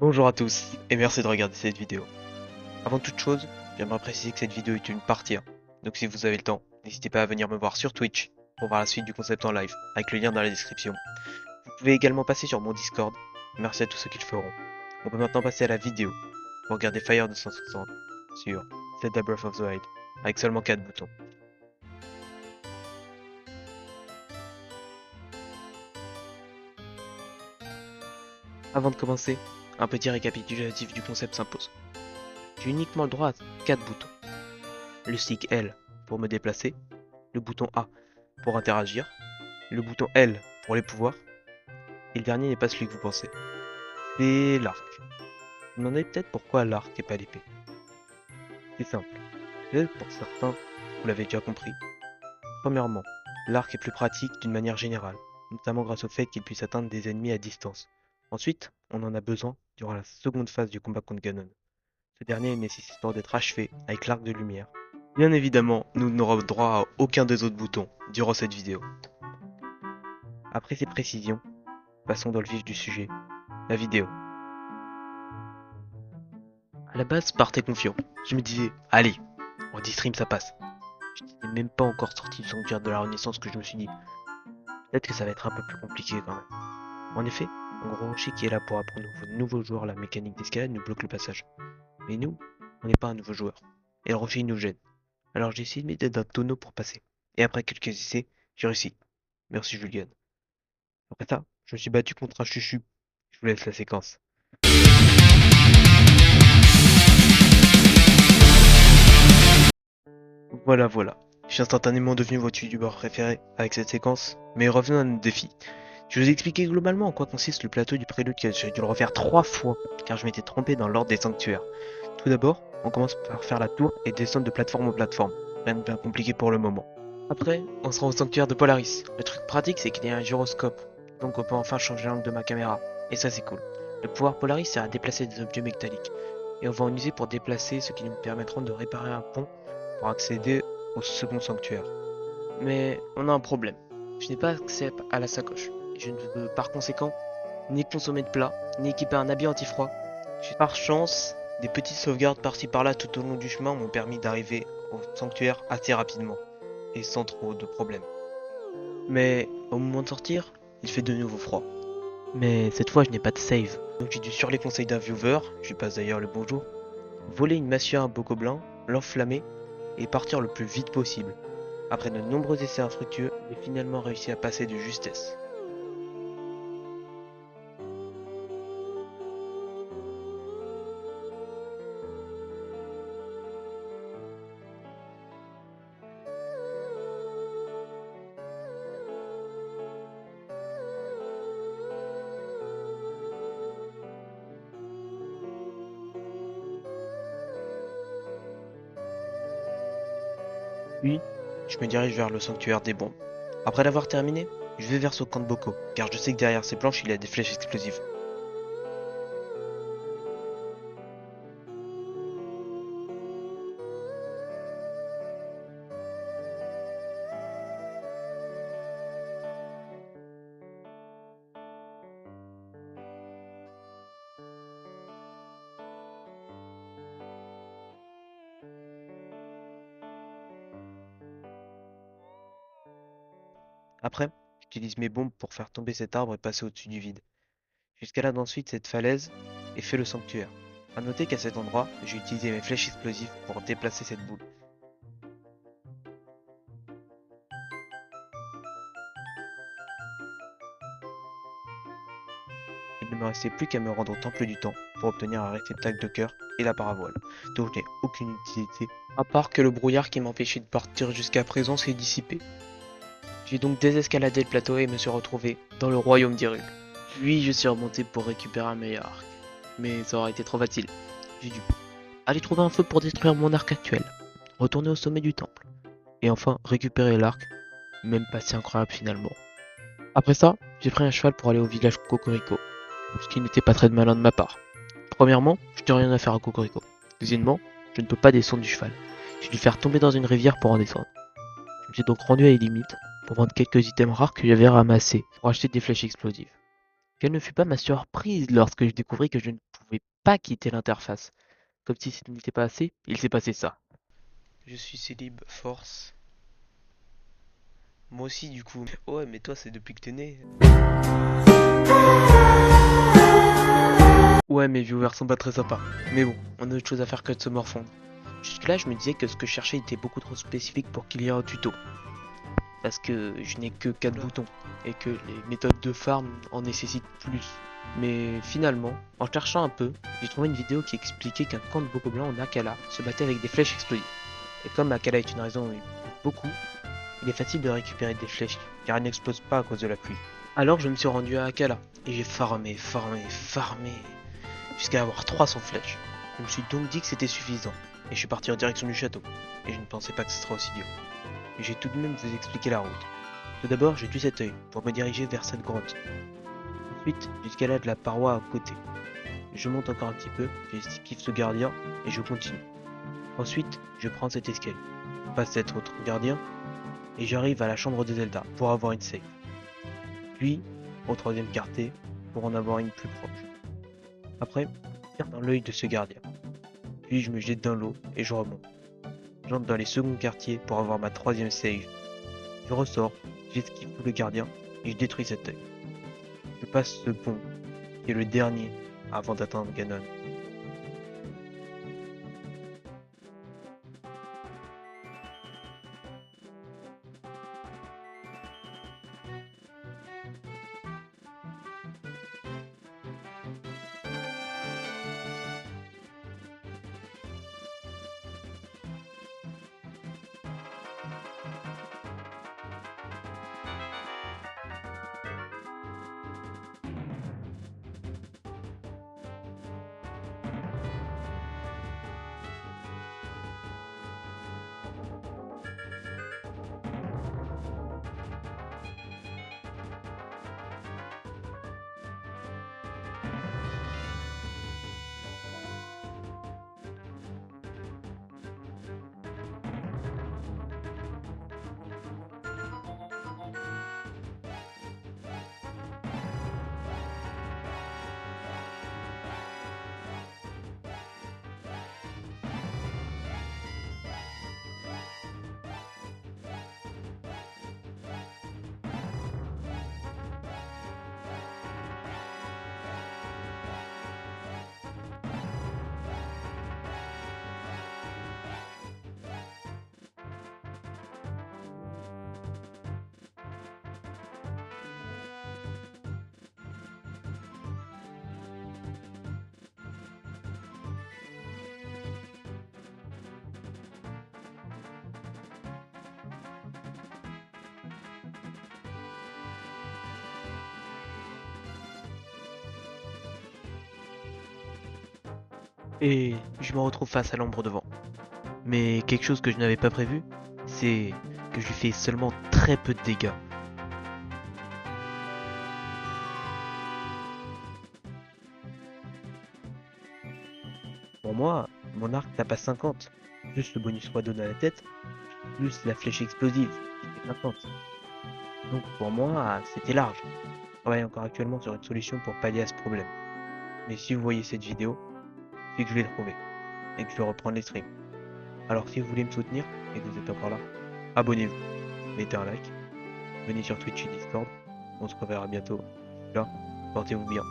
Bonjour à tous et merci de regarder cette vidéo. Avant toute chose, j'aimerais préciser que cette vidéo est une partie 1. Donc si vous avez le temps, n'hésitez pas à venir me voir sur Twitch pour voir la suite du concept en live avec le lien dans la description. Vous pouvez également passer sur mon Discord. Merci à tous ceux qui le feront. On peut maintenant passer à la vidéo pour regarder Fire 260 sur Zelda Breath of the Wild avec seulement 4 boutons. Avant de commencer, un petit récapitulatif du concept s'impose. J'ai uniquement le droit à 4 boutons. Le stick L pour me déplacer, le bouton A pour interagir, le bouton L pour les pouvoirs, et le dernier n'est pas celui que vous pensez. C'est l'arc. Vous vous demandez peut-être pourquoi l'arc et pas l'épée. C'est simple. Peut-être pour certains, vous l'avez déjà compris. Premièrement, l'arc est plus pratique d'une manière générale, notamment grâce au fait qu'il puisse atteindre des ennemis à distance. Ensuite, on en a besoin durant la seconde phase du combat contre Ganon. Ce dernier nécessitant d'être achevé avec l'arc de lumière. Bien évidemment, nous n'aurons droit à aucun des autres boutons durant cette vidéo. Après ces précisions, passons dans le vif du sujet, la vidéo. À la base, je partais confiant. Je me disais, allez, en 10 streams ça passe. Je n'étais même pas encore sorti du sanctuaire de la Renaissance que je me suis dit, peut-être que ça va être un peu plus compliqué quand même. En effet, un gros rocher qui est là pour apprendre aux nouveaux joueurs la mécanique d'escalade nous bloque le passage. Mais nous, on n'est pas un nouveau joueur. Et le rocher il nous gêne. Alors j'ai essayé de m'aider d'un tonneau pour passer. Et après quelques essais, j'ai réussi. Merci Julian. Après ça, je me suis battu contre un chuchu. Je vous laisse la séquence. Voilà. Je suis instantanément devenu votre youtubeur préféré avec cette séquence, mais revenons à notre défi. Je vais vous expliquer globalement en quoi consiste le plateau du prélude, que j'ai dû le refaire 3 fois, car je m'étais trompé dans l'ordre des sanctuaires. Tout d'abord, on commence par faire la tour et descendre de plateforme en plateforme. Rien de bien compliqué pour le moment. Après, on sera au sanctuaire de Polaris. Le truc pratique, c'est qu'il y a un gyroscope, donc on peut enfin changer l'angle de ma caméra. Et ça, c'est cool. Le pouvoir Polaris sert à déplacer des objets métalliques, et on va en user pour déplacer ce qui nous permettront de réparer un pont pour accéder au second sanctuaire. Mais on a un problème. Je n'ai pas accès à la sacoche. Et je ne veux par conséquent ni consommer de plats, ni équiper un habit anti-froid. Par chance, des petites sauvegardes par-ci par-là tout au long du chemin m'ont permis d'arriver au sanctuaire assez rapidement et sans trop de problèmes. Mais au moment de sortir, il fait de nouveau froid. Mais cette fois je n'ai pas de save, donc j'ai dû sur les conseils d'un viewer, je lui passe d'ailleurs le bonjour, voler une massue à un bocoblin, l'enflammer et partir le plus vite possible. Après de nombreux essais infructueux, j'ai finalement réussi à passer de justesse. Puis, je me dirige vers le sanctuaire des bombes. Après l'avoir terminé, je vais vers ce camp de Boko, car je sais que derrière ces planches il y a des flèches explosives. Après, j'utilise mes bombes pour faire tomber cet arbre et passer au-dessus du vide. J'escalade ensuite cette falaise et fais le sanctuaire. A noter qu'à cet endroit, j'ai utilisé mes flèches explosives pour déplacer cette boule. Il ne me restait plus qu'à me rendre au temple du temps pour obtenir un réceptacle de cœur et la paravoile, dont je n'ai aucune utilité, à part que le brouillard qui m'empêchait de partir jusqu'à présent s'est dissipé. J'ai donc désescaladé le plateau et me suis retrouvé dans le royaume d'Hyrule. Puis je suis remonté pour récupérer un meilleur arc. Mais ça aurait été trop facile. J'ai dû aller trouver un feu pour détruire mon arc actuel, retourner au sommet du temple, et enfin récupérer l'arc, même pas si incroyable finalement. Après ça, j'ai pris un cheval pour aller au village Cocorico, ce qui n'était pas très malin de ma part. Premièrement, je n'ai rien à faire à Cocorico. Deuxièmement, je ne peux pas descendre du cheval. J'ai dû faire tomber dans une rivière pour en descendre. Je me suis donc rendu à Illimite pour vendre quelques items rares que j'avais ramassés pour acheter des flèches explosives. Quelle ne fut pas ma surprise lorsque je découvris que je ne pouvais pas quitter l'interface. Comme si ce n'était pas assez, il s'est passé ça. Je suis célib, force. Moi aussi du coup. Ouais mais toi c'est depuis que t'es né. Ouais mes viewers sont pas très sympas. Mais bon, on a autre chose à faire que de se morfondre. Jusque là je me disais que ce que je cherchais était beaucoup trop spécifique pour qu'il y ait un tuto. Parce que je n'ai que 4 boutons et que les méthodes de farm en nécessitent plus. Mais finalement, en cherchant un peu, j'ai trouvé une vidéo qui expliquait qu'un camp de Bokoblin en Akala se battait avec des flèches explosives. Et comme Akala est une raison où il pleut beaucoup, il est facile de récupérer des flèches car elles n'explosent pas à cause de la pluie. Alors je me suis rendu à Akala et j'ai farmé jusqu'à avoir 300 flèches. Je me suis donc dit que c'était suffisant et je suis parti en direction du château. Et je ne pensais pas que ce serait aussi dur. Mais j'ai tout de même vous expliquer la route. Tout d'abord, j'ai tué cet œil pour me diriger vers cette grotte. Ensuite, j'escalade la paroi à côté. Je monte encore un petit peu, j'esquive ce gardien et je continue. Ensuite, je prends cet escalier, je passe cet autre gardien et j'arrive à la chambre de Zelda pour avoir une save. Puis, au troisième quartier pour en avoir une plus proche. Après, je tire dans l'œil de ce gardien. Puis je me jette dans l'eau et je remonte. J'entre dans les seconds quartiers pour avoir ma troisième save. Je ressors, j'esquive tout le gardien et je détruis cet œil. Je passe ce pont, qui est le dernier avant d'atteindre Ganon. Et je me retrouve face à l'ombre devant. Mais quelque chose que je n'avais pas prévu, c'est que je lui fais seulement très peu de dégâts. Pour moi, mon arc tape à 50, plus le bonus roi donné à la tête, plus la flèche explosive, qui fait 50. Donc pour moi, c'était large. Je travaille encore actuellement sur une solution pour pallier à ce problème. Mais si vous voyez cette vidéo, c'est que je l'ai trouvé, et que je vais reprendre les streams. Alors si vous voulez me soutenir, et que vous êtes encore là, abonnez-vous, mettez un like, venez sur Twitch et Discord, on se reverra bientôt. Là, portez-vous bien.